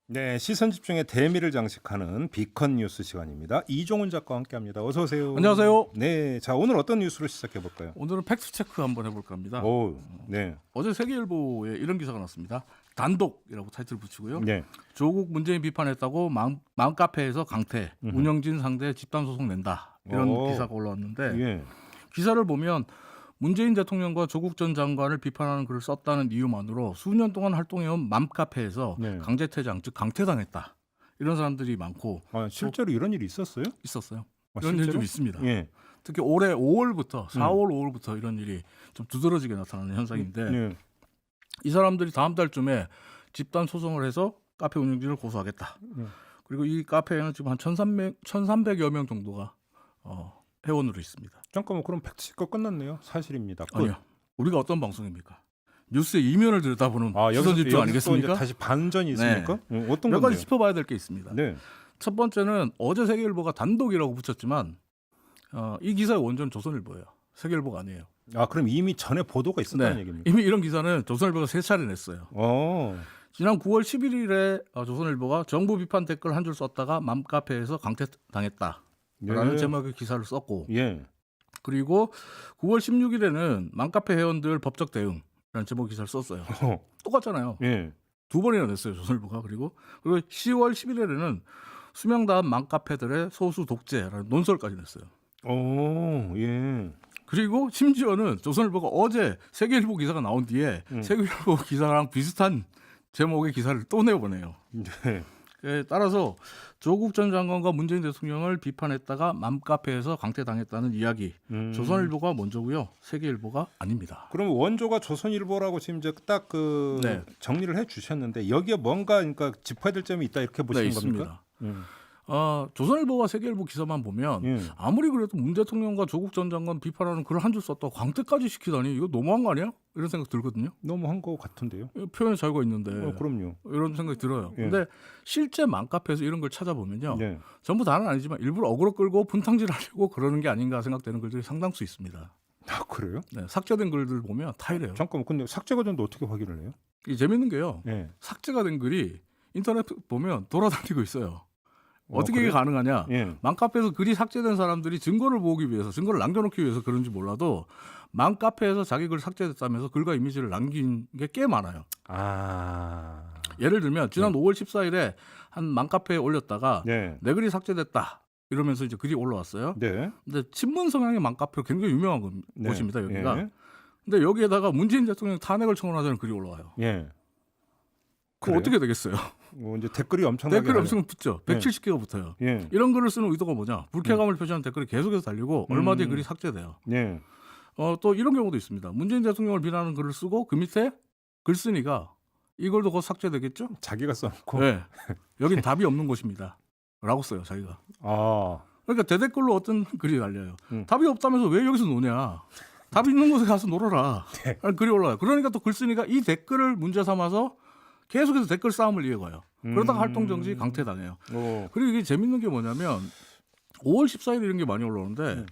네, 시선 집중의 대미를 장식하는 비컨 뉴스 시간입니다. 이종훈 작가와 함께합니다. 어서 오세요. 안녕하세요. 네, 자 오늘 어떤 뉴스로 시작해 볼까요? 오늘은 팩트 체크 한번 해볼까 합니다. 오, 네, 어제 세계일보에 이런 기사가 났습니다. 단독이라고 타이틀 붙이고요. 네, 조국 문재인 비판했다고 맘카페에서 강퇴, 운영진 상대 집단 소송 낸다. 이런 오. 기사가 올라왔는데 예, 기사를 보면 문재인 대통령과 조국 전 장관을 비판하는 글을 썼다는 이유만으로 수년 동안 활동해온 맘카페에서 네. 강제퇴장, 즉 강퇴당했다. 이런 사람들이 많고 아, 실제로 이런 일이 있었어요? 있었어요. 아, 이런 일이 실제로? 좀 있습니다. 예, 특히 올해 5월부터 4월, 5월부터 이런 일이 좀 두드러지게 나타나는 현상인데 예. 이 사람들이 다음 달쯤에 집단 소송을 해서 카페 운영진을 고소하겠다. 그리고 이 카페에는 지금 한 1,300여 명 정도가 회원으로 있습니다. 잠깐만, 그럼 팩트체크 끝났네요. 사실입니다. 끝. 아니요. 우리가 어떤 방송입니까? 뉴스의 이면을 들여다보는 아, 시선 집중 또 아니겠습니까? 이제 다시 반전이 있습니까? 어떤 몇 가지 건데요? 짚어봐야 될 게 있습니다. 네, 첫 번째는 어제 세계일보가 단독이라고 붙였지만 이 기사의 원조는 조선일보예요. 세계일보가 아니에요. 아, 그럼 이미 전에 보도가 있었다는 얘기입니까? 이미 이런 기사는 조선일보가 3차례 냈어요. 지난 9월 11일에 조선일보가 정부 비판 댓글 한 줄 썼다가 맘카페에서 강퇴당했다라는 예. 제목의 기사를 썼고 예, 그리고 9월 16일에는 맘카페 회원들 법적 대응이라는 제목 기사를 썼어요. 똑같잖아요. 예, 두 번이나 냈어요. 조선일보가. 그리고 10월 11일에는 수명다한 맘카페들의 소수 독재라는 논설까지 냈어요. 예, 그리고 심지어는 조선일보가 어제 세계일보 기사가 나온 뒤에 세계일보 기사랑 비슷한 제목의 기사를 또 내보내요. 네. 따라서 조국 전 장관과 문재인 대통령을 비판했다가 맘카페에서 강퇴당했다는 이야기. 조선일보가 먼저고요. 세계일보가 아닙니다. 그럼 원조가 조선일보라고 지금 이제 딱 그 네. 정리를 해 주셨는데 여기에 뭔가 그러니까 짚어야 될 점이 있다 이렇게 보시는 네, 겁니까? 있습니다. 조선일보와 세계일보 기사만 보면 예. 아무리 그래도 문 대통령과 조국 전 장관 비판하는 글을 한 줄 썼다고 강퇴까지 시키다니 이거 너무한 거 아니야? 이런 생각 들거든요. 너무 한 거 같은데요. 표현의 자유가 있는데 그럼요. 이런 생각이 들어요. 예. 근데 실제 맘카페에서 이런 걸 찾아보면요. 예. 전부 다는 아니지만 일부러 어그로 끌고 분탕질 하려고 그러는 게 아닌가 생각되는 글들이 상당수 있습니다. 아, 그래요? 네, 삭제된 글들 보면 다 이래요. 잠깐만, 근데 삭제가 됐는데 어떻게 확인을 해요? 이게 재밌는 게요. 예. 삭제가 된 글이 인터넷 보면 돌아다니고 있어요. 어떻게 이게 그래요? 가능하냐? 예. 맘카페에서 글이 삭제된 사람들이 증거를 모으기 위해서, 증거를 남겨놓기 위해서 그런지 몰라도 맘카페에서 자기 글 삭제됐다면서 글과 이미지를 남긴 게 꽤 많아요. 아. 예를 들면 지난 5월 14일에 한 맘카페에 올렸다가 네. 내 글이 삭제됐다 이러면서 이제 글이 올라왔어요. 네. 근데 친문 성향의 맘카페로 굉장히 유명한 네. 곳입니다, 여기가. 예. 근데 여기에다가 문재인 대통령 탄핵을 청원하자는 글이 올라와요. 예. 그럼 그래요? 어떻게 되겠어요? 이제 댓글이 엄청나게 댓글이 하네. 엄청 붙죠. 170개가 붙어요. 예. 이런 글을 쓰는 의도가 뭐냐? 불쾌감을 표시하는 댓글이 계속해서 달리고 얼마 뒤에 글이 삭제돼요. 예. 또 이런 경우도 있습니다. 문재인 대통령을 비난하는 글을 쓰고 그 밑에 글쓴이가 이 글도 곧 삭제되겠죠? 자기가 써놓고. 네. 여긴 답이 없는 곳입니다. 라고 써요, 자기가. 아. 그러니까 대댓글로 어떤 글이 달려요. 음. 답이 없다면서 왜 여기서 노냐? 답이 있는 곳에 가서 놀아라. 네. 라는 글이 올라와요. 그러니까 또 글쓴이가 이 댓글을 문제 삼아서 계속해서 댓글 싸움을 이어가요. 그러다가 활동정지 강퇴당해요. 그리고 이게 재밌는 게 뭐냐면 5월 14일 이런 게 많이 올라오는데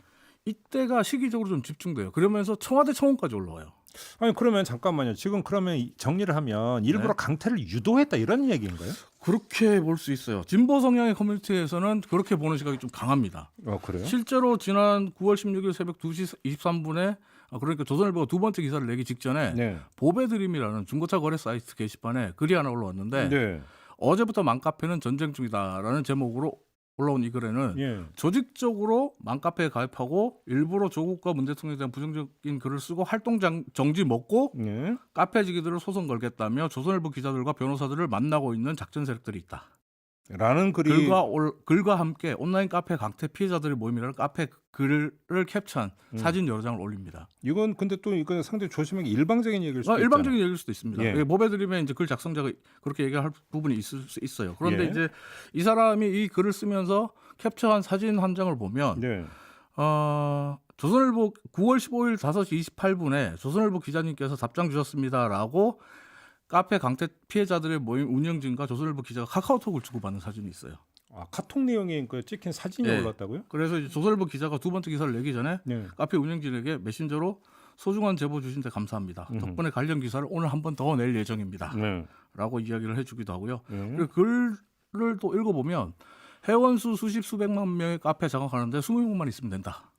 이때가 시기적으로 좀 집중돼요. 그러면서 청와대 청원까지 올라와요. 아니 그러면 잠깐만요. 지금 그러면 정리를 하면 일부러 네. 강퇴를 유도했다 이런 얘기인가요? 그렇게 볼 수 있어요. 진보 성향의 커뮤니티에서는 그렇게 보는 시각이 좀 강합니다. 그래요? 실제로 지난 9월 16일 새벽 2시 23분에 그러니까 조선일보가 두 번째 기사를 내기 직전에 네. 보배드림이라는 중고차 거래 사이트 게시판에 글이 하나 올라왔는데 네. 어제부터 맘카페는 전쟁 중이다라는 제목으로 올라온 이 글에는 예. 조직적으로 맘카페에 가입하고 일부러 조국과 문 대통령에 대한 부정적인 글을 쓰고 활동 정지 먹고 예. 카페지기들을 소송 걸겠다며 조선일보 기자들과 변호사들을 만나고 있는 작전 세력들이 있다. 라는 글이 글과 함께 온라인 카페 강퇴 피해자들의 모임이라는 카페 글을 캡처한 사진 여러 장을 올립니다. 이건 근데 또 이거 상당히 조심하기 일방적인 얘기일 수도 일방적인 얘기일 수도 있습니다. 예. 모배드림에 이제 글 작성자가 그렇게 얘기할 부분이 있을 수 있어요. 그런데 예. 이제 이 사람이 이 글을 쓰면서 캡처한 사진 한 장을 보면 네. 조선일보 9월 15일 5시 28분에 조선일보 기자님께서 답장 주셨습니다라고 카페 강퇴 피해자들의 모임 운영진과 조선일보 기자가 카카오톡을 주고받는 사진이 있어요. 카톡 내용에 그 찍힌 사진이 예. 올랐다고요? 그래서 이제 조선일보 기자가 두 번째 기사를 내기 전에 네. 카페 운영진에게 메신저로 소중한 제보 주신 데 감사합니다. 덕분에 관련 기사를 오늘 한 번 더 낼 예정입니다. 네. 라고 이야기를 해주기도 하고요. 그리고 글을 또 읽어보면 회원수 수십 수백만 명의 카페 장악하는데 20명만 있으면 된다.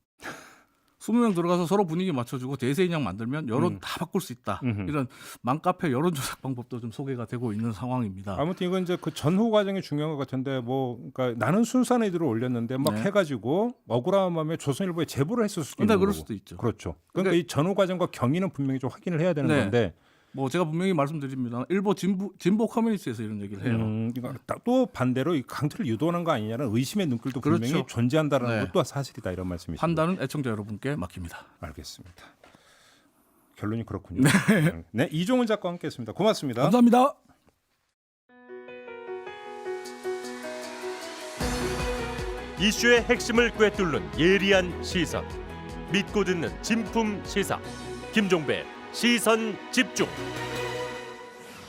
20명 들어가서 서로 분위기 맞춰주고 대세인양 만들면 여론 다 바꿀 수 있다. 이런 맘카페 여론조작 방법도 좀 소개가 되고 있는 상황입니다. 아무튼 이건 이제 그 전후 과정이 중요한 것 같은데 뭐 그러니까 나는 순수한 의도로 올렸는데 막 네. 해가지고 억울한 마음에 조선일보에 제보를 했을 수도 있는 그럴 거고. 수도 있죠. 그렇죠. 그러니까 이 전후 과정과 경위는 분명히 좀 확인을 해야 되는 네. 건데. 뭐 제가 분명히 말씀드립니다. 일부 진보 커뮤니티에서 이런 얘기를 해요. 그러니까 또 반대로 이 강퇴를 유도하는 거 아니냐는 의심의 눈길도 분명히 그렇죠. 존재한다는 네. 것도 사실이다 이런 말씀이시죠. 판단은 애청자 여러분께 맡깁니다. 알겠습니다. 결론이 그렇군요. 네, 이종훈 작가와 함께했습니다. 고맙습니다. 감사합니다. 이슈의 핵심을 꿰뚫는 예리한 시선, 믿고 듣는 진품 시사 김종배 시선 집중.